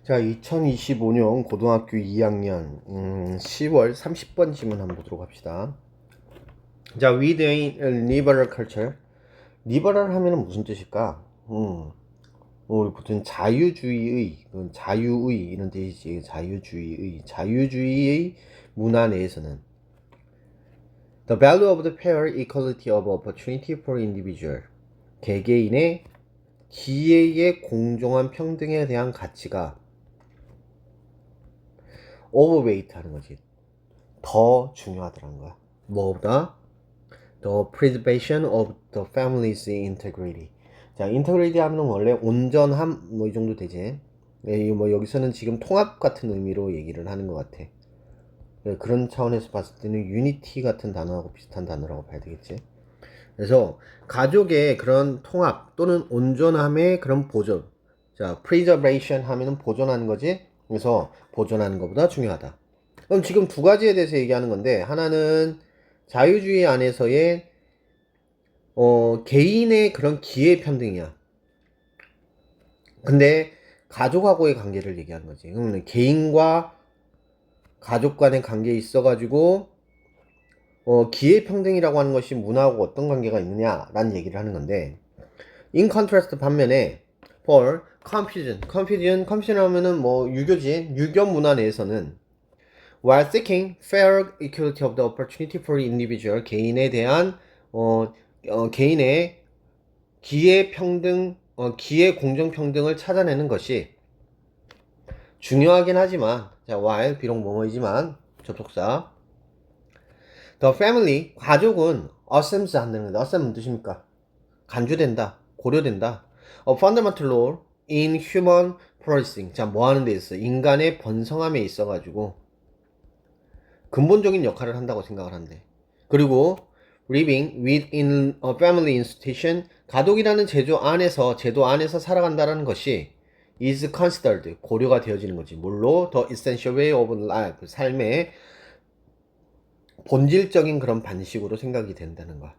자, 2025년 고등학교 2학년 10월 30번 질문 한번 보도록 합시다. 자, within liberal culture. liberal 하면은 무슨 뜻일까? 우리 보통 자유주의의, 자유의 이런 뜻이지. 자유주의의 문화 내에서는 the value of the fair equality of opportunity for individual. 개개인의 기회의 공정한 평등에 대한 가치가 overweight 하는 거지. 더 중요하더라는 거야. 뭐보다? The preservation of the family's integrity. 자, integrity 하면 원래 온전함 뭐 이 정도 되지. 뭐 여기서는 지금 통합 같은 의미로 얘기를 하는 것 같아. 그런 차원에서 봤을 때는 unity 같은 단어하고 비슷한 단어라고 봐야 되겠지. 그래서 가족의 그런 통합 또는 온전함의 그런 보존. 자, preservation 하면은 보존하는 거지. 그래서 보존하는 것보다 중요하다. 그럼 지금 두 가지에 대해서 얘기하는 건데, 하나는 자유주의 안에서의 개인의 그런 기회 평등이야. 근데 가족하고의 관계를 얘기하는 거지. 그러면 개인과 가족 간의 관계에 있어가지고 기회 평등이라고 하는 것이 문화하고 어떤 관계가 있느냐라는 얘기를 하는 건데, in contrast 반면에 for confusion 하면은 뭐 유교지. 유교 문화 내에서는 while seeking fair equality of the opportunity for individual, 개인에 대한 개인의 기회 평등, 기회 공정 평등을 찾아내는 것이 중요하긴 하지만, 자, while 비록 뭐뭐이지만 접속사 the family, 가족은 assumes 한다는 건데, assume 뜻입니까? 간주된다, 고려된다. A fundamental role in human progressing. 자, 뭐 하는 데 있어? 인간의 번성함에 있어가지고 근본적인 역할을 한다고 생각을 한대. 그리고 living within a family institution, 가족이라는 제도 안에서 살아간다라는 것이 is considered, 고려가 되어지는 거지. 뭘로? The essential way of life, 삶의 본질적인 그런 방식으로 생각이 된다는 거야.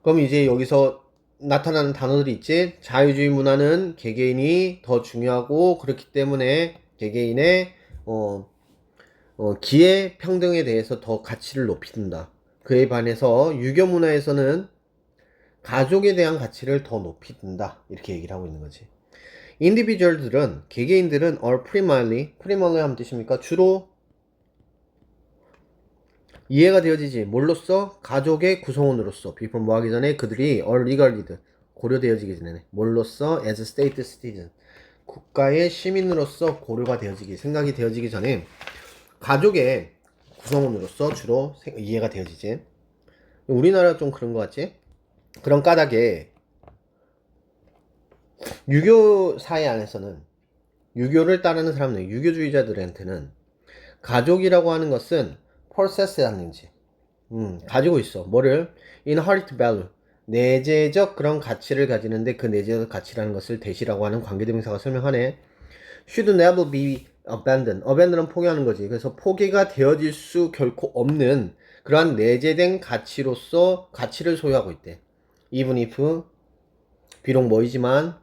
그럼 이제 여기서 나타나는 단어들이 있지. 자유주의 문화는 개개인이 더 중요하고, 그렇기 때문에 개개인의 기회 평등에 대해서 더 가치를 높인다. 그에 반해서 유교 문화에서는 가족에 대한 가치를 더 높인다. 이렇게 얘기를 하고 있는 거지. 인디비주얼들은, 개개인들은 are primarily 하면 뜻입니까? 주로 이해가 되어지지. 뭘로써? 가족의 구성원으로서. before 뭐 하기 전에 그들이 are regarded, 고려되어지기 전에. 뭘로써? as state citizen, 국가의 시민으로서 고려가 되어지기, 생각이 되어지기 전에 가족의 구성원으로서 주로 이해가 되어지지. 우리나라 좀 그런 것 같지? 그런 까닭에 유교 사회 안에서는, 유교를 따르는 사람들, 유교주의자들한테는 가족이라고 하는 것은 포세스하는지 가지고 있어. 뭐를? inherent value, 내재적 그런 가치를 가지는데, 그 내재적 가치라는 것을 대시라고 하는 관계대명사가 설명하네. should never be abandoned는 포기하는 거지. 그래서 포기가 되어질 수 결코 없는 그러한 내재된 가치로서 가치를 소유하고 있대. even if, 비록 뭐뭐이지만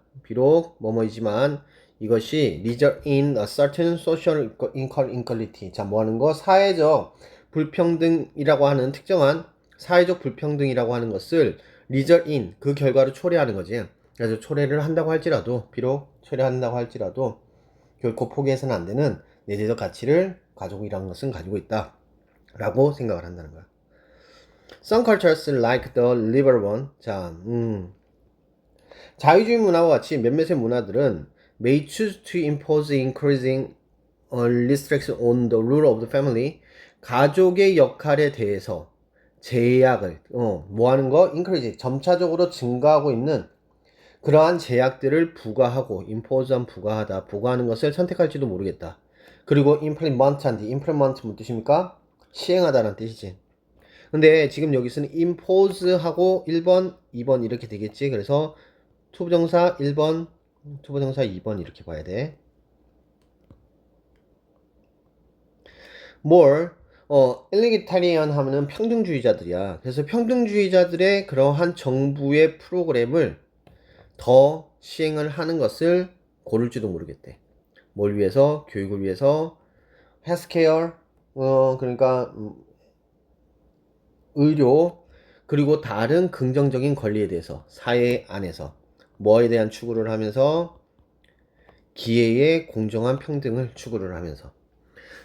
이것이 result in a certain social inequality. 자, 뭐 하는 거? 사회적 불평등이라고 하는, 특정한 사회적 불평등이라고 하는 것을 result in, 그 결과로 초래하는 거지. 그래서 초래를 한다고 할지라도, 비록 초래한다고 할지라도 결코 포기해서는 안 되는 내재적 가치를 가족이라는 것은 가지고 있다 라고 생각을 한다는 거야. Some cultures like the liberal one. 자, 자유주의 문화와 같이 몇몇의 문화들은 may choose to impose increasing restrictions on the rule of the family. 가족의 역할에 대해서 제약을 뭐 하는 거? increase, 점차적으로 증가하고 있는 그러한 제약들을 부과하고, impose한 부과하다, 부과하는 것을 선택할지도 모르겠다. 그리고 implement 뭐 뜻입니까? 시행하다라는 뜻이지. 근데 지금 여기서는 impose하고 1번, 2번 이렇게 되겠지. 그래서 투부정사 1번, 투부정사 2번 이렇게 봐야 돼. 엘리기타리안 하면은 평등주의자들이야. 그래서 평등주의자들의 그러한 정부의 프로그램을 더 시행을 하는 것을 고를지도 모르겠대. 뭘 위해서? 교육을 위해서, 헬스케어, 그러니까 의료, 그리고 다른 긍정적인 권리에 대해서 사회 안에서 뭐에 대한 추구를 하면서 기회의 공정한 평등을 추구를 하면서.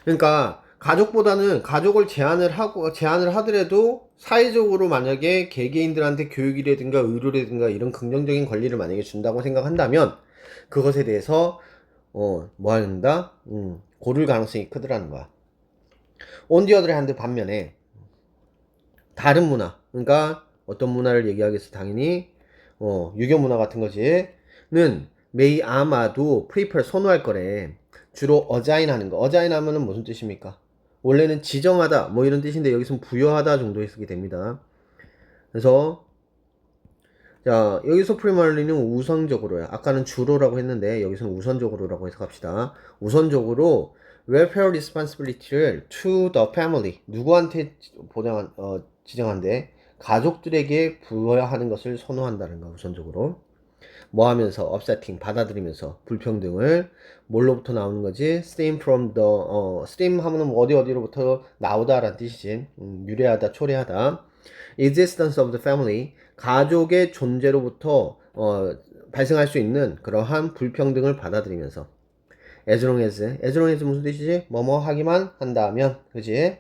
그러니까 가족보다는 가족을 제한을 하더라도 사회적으로 만약에 개개인들한테 교육이라든가 의료라든가 이런 긍정적인 권리를 만약에 준다고 생각한다면 그것에 대해서 뭐 한다? 고를 가능성이 크더라는 거야. On the other hand, 반면에 다른 문화, 그러니까 어떤 문화를 얘기하겠어? 당연히 유교 문화 같은 거지는 may 아마도 prefer 선호할 거래. 주로 어자인 하는 거. 어자인 하면은 무슨 뜻입니까? 원래는 지정하다 뭐 이런 뜻인데 여기서는 부여하다 정도에 쓰게 됩니다. 그래서 자 여기서 프리멀리는 우선적으로야. 아까는 주로라고 했는데 여기서는 우선적으로라고 해서 갑시다. 우선적으로 welfare responsibility를 to the family 누구한테 지정한데 가족들에게 부여하는 것을 선호한다는 거. 우선적으로 뭐 하면서 upsetting 받아들이면서 불평등을 뭘로부터 나오는 거지? stem from the stem 하면은 어디로부터 나오다라는 뜻이지. 유래하다, 초래하다. existence of the family 가족의 존재로부터 발생할 수 있는 그러한 불평등을 받아들이면서 as long as 무슨 뜻이지? 뭐뭐 하기만 한다면, 그지?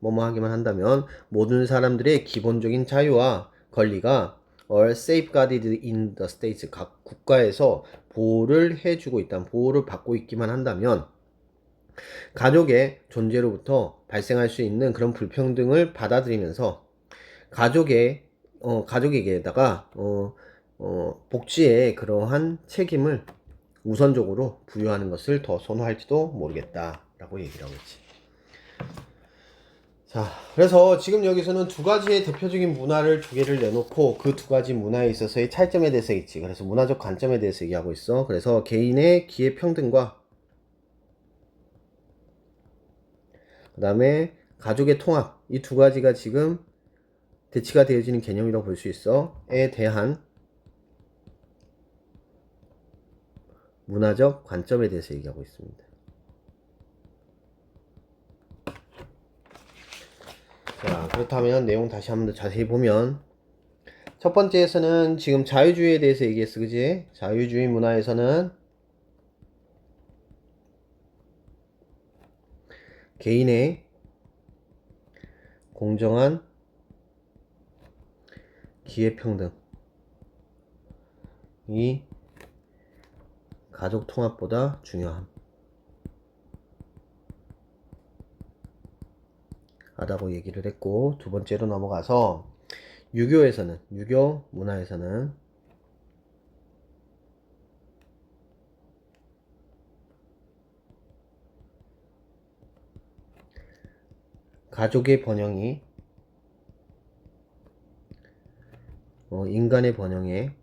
뭐뭐 하기만 한다면 모든 사람들의 기본적인 자유와 권리가 are safeguarded in the states 각 국가에서 보호를 해주고 있다, 보호를 받고 있기만 한다면 가족의 존재로부터 발생할 수 있는 그런 불평등을 받아들이면서 가족에게다가 복지의 그러한 책임을 우선적으로 부여하는 것을 더 선호할지도 모르겠다라고 얘기를 하고 있지. 자, 그래서 지금 여기서는 두 가지의 대표적인 문화를 두 개를 내놓고 그 두 가지 문화에 있어서의 차이점에 대해서 있지. 그래서 문화적 관점에 대해서 얘기하고 있어. 그래서 개인의 기회 평등과 그 다음에 가족의 통합, 이 두 가지가 지금 대치가 되어지는 개념이라고 볼 수 있어. 에 대한 문화적 관점에 대해서 얘기하고 있습니다. 자, 그렇다면 내용 다시 한번 더 자세히 보면 첫 번째에서는 지금 자유주의에 대해서 얘기했어, 그지? 자유주의 문화에서는 개인의 공정한 기회평등이 가족 통합보다 중요함 하다고 얘기를 했고, 두 번째로 넘어가서 유교 문화에서는 가족의 번영이 인간의 번영에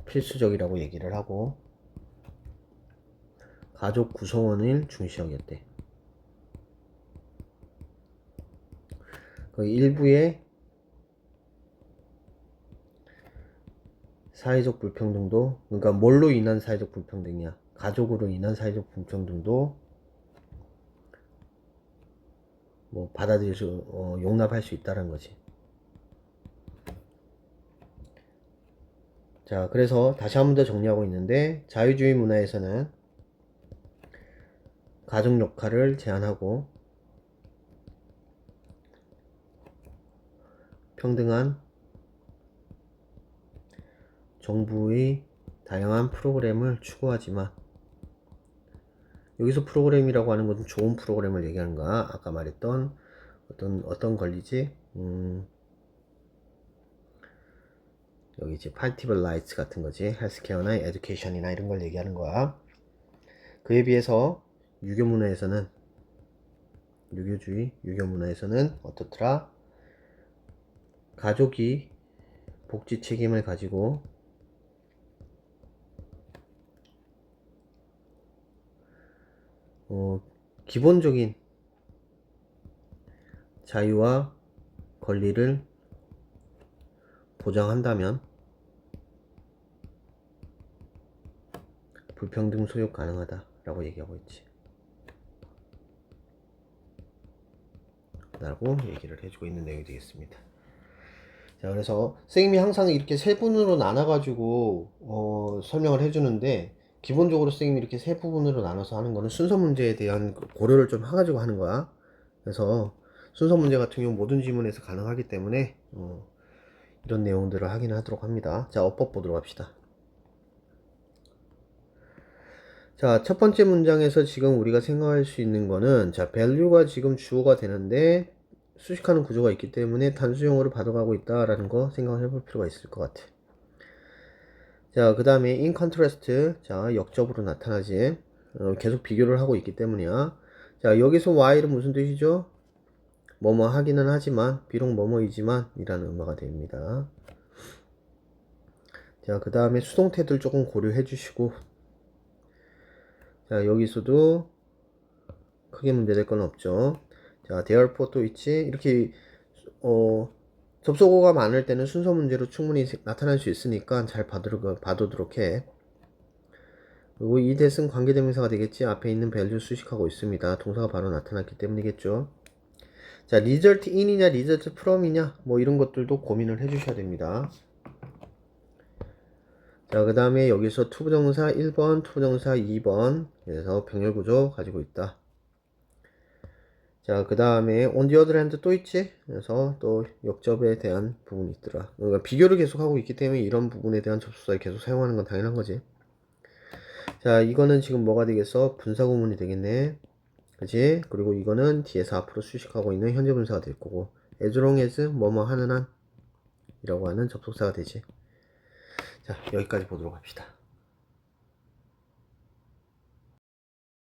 필수적이라고 얘기를 하고 가족 구성원을 중시 여겼대. 그 일부의 사회적 불평등도, 그러니까 뭘로 인한 사회적 불평등이야? 가족으로 인한 사회적 불평등도 뭐 받아들일 수, 용납할 수 있다는 거지. 자, 그래서 다시 한 번 더 정리하고 있는데 자유주의 문화에서는 가족 역할을 제한하고 평등한 정부의 다양한 프로그램을 추구하지만 여기서 프로그램이라고 하는 것은 좋은 프로그램을 얘기하는 거야. 아까 말했던 어떤 권리지? 여기 이제 팔티블 라이츠 같은 거지. 헬스케어나 에듀케이션이나 이런 걸 얘기하는 거야. 그에 비해서 유교 문화에서는 유교 문화에서는 어떻더라? 가족이 복지 책임을 가지고 기본적인 자유와 권리를 보장한다면 불평등 소요 가능하다 라고 얘기하고 있지. 라고 얘기를 해주고 있는 내용이 되겠습니다. 자, 그래서 선생님이 항상 이렇게 세 부분으로 나눠가지고 설명을 해주는데, 기본적으로 선생님이 이렇게 세 부분으로 나눠서 하는 거는 순서 문제에 대한 고려를 좀 해가지고 하는 거야. 그래서 순서 문제 같은 경우 모든 지문에서 가능하기 때문에 이런 내용들을 확인하도록 합니다. 자, 어법 보도록 합시다. 자, 첫 번째 문장에서 지금 우리가 생각할 수 있는 거는, 자, value가 지금 주어가 되는데 수식하는 구조가 있기 때문에 단수형으로 받아가고 있다라는 거 생각을 해볼 필요가 있을 것 같아. 자, 그 다음에 in contrast, 자, 역접으로 나타나지. 계속 비교를 하고 있기 때문이야. 자, 여기서 while은 무슨 뜻이죠? 뭐뭐 하기는 하지만, 비록 뭐뭐이지만 이라는 의미가 됩니다. 자, 그 다음에 수동태들 조금 고려해 주시고, 자, 여기서도 크게 문제될 건 없죠. 자, therefore 또 있지. 이렇게 접속어가 많을 때는 순서 문제로 충분히 나타날 수 있으니까 잘 봐두도록 해. 그리고 이 that은 관계대명사가 되겠지. 앞에 있는 value 수식하고 있습니다. 동사가 바로 나타났기 때문이겠죠. 자, result in이냐 result from이냐 뭐 이런 것들도 고민을 해 주셔야 됩니다. 자, 그 다음에 여기서 투부정사 1번, 투부정사 2번, 그래서 병렬구조 가지고 있다. 자, 그 다음에 on the other hand 또 있지? 그래서 또 역접에 대한 부분이 있더라. 그러니까 비교를 계속하고 있기 때문에 이런 부분에 대한 접속사를 계속 사용하는 건 당연한 거지. 자, 이거는 지금 뭐가 되겠어? 분사구문이 되겠네. 그치? 그리고 이거는 뒤에서 앞으로 수식하고 있는 현재 분사가 될 거고, as long as 뭐뭐 하는 한 이라고 하는 접속사가 되지. 자, 여기까지 보도록 합시다.